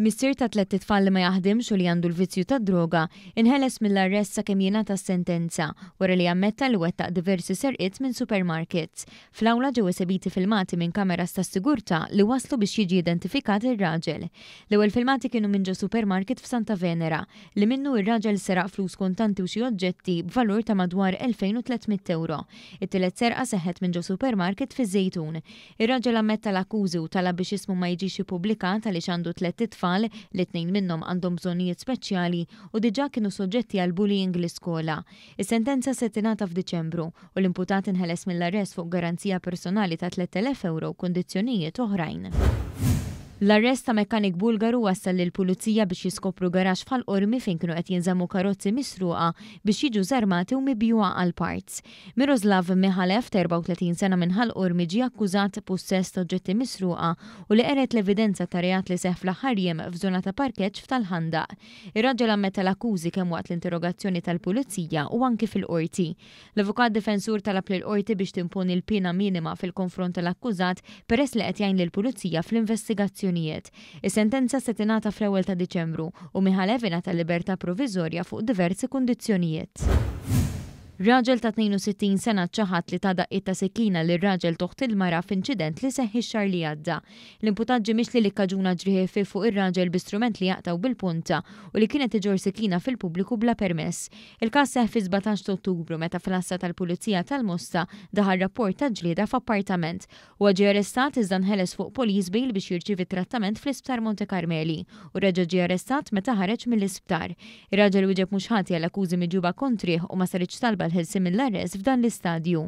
Missier ta' 3 tfal li ma jaħdimx u li għandu l-vizzju ta' droga inħeles mill-arrest sakemm jingħata sentenza wara li ammetta li wettaq diversi serqiet minn supermarkets. Fl-awla ġew esebiti filmati minn kameras ta' sigurtà li waslu biex jiġi identifikat ir-raġel. L-ewwel filmati kienu minn ġo supermarket f'Santa Venera li minnu ir-raġel seraq flus kontanti u xi oġġetti b'valur ta' madwar 2300 euro. It-tielet serqa seħħet minn ġo supermarket fiż-Żejtun. Ir-raġel ammetta l-akkużi u talab biex ismu ma jiġix ippubblikat għaliex għandu 3 tfal li 2 minnhom għandhom bżonnijiet speċjali u diġà kienu soġġetti għal bullying l-iskola. Is-sentenza se tingħata f'Diċembru u l-imputat inħeles mill-arrest fuq garanzija personali ta' 3000 euro u kundizzjonijiet oħrajn. L-arrest ta' mekkanik Bulgaru wassal lill-pulizija biex jiskopru garax f'Ħal-Qormi fejn kienu qed jinżammu karozzi misruqa biex jiġu żarmati u mibjuwa għal parts. Miroslav Mihalev, 34 sena minn Ħal-Qormi, ġie akkużat possess ta' oġġetti misruqa u li qeret l-evidenza ta' reat li seħħ fl-aħħar jiem f'żona ta' parkeġġ f'Tal-Ħandaq. Ir-raġel ammetta l-akkużi kemm waqt l-interrogazzjoni tal-pulizija u anki fil-qorti. L-avukat difensur talab lill-qorti biex timponi l-pina minima fil-konfront tal-akkużat peress li qed jgħin lill-pulizija fl-investigazzjoni. Is-sentenza se tingħata fl-ewwel ta' Diċembru u Mihalev ingħata libertà proviżorja fuq diversi kundizzjonijiet. Raġel ta' 62 sena ċaħat li ta' daqqiet ta' sikkina li raġel toħt il-mara f'inċident li seħħi x-xahar li għadda. L-imputat ġimix li kkaġuna ġrieħi fuq ir-raġel b'istrument li jaqtaw bil-punta u li kienet iġor sikkina fil-pubbliku bla permess. Il-każ seħħ fi 17 Ottubru meta fl-assa tal-Pulizija tal-Mosta daħal rapport ta' ġlieda f'appartament u ġie arrestat iżda nħeles fuq police bail biex jirċievi trattament fl-Isptar Monte Carmeli u reġa' ġie arrestat meta ħareġ mill-isptar. Ir-raġel wieġeb mhux ħati għall akkużi miġuba kontrih u ma saritx talba l-ħelsi mill-arrest f'dan l-istadju.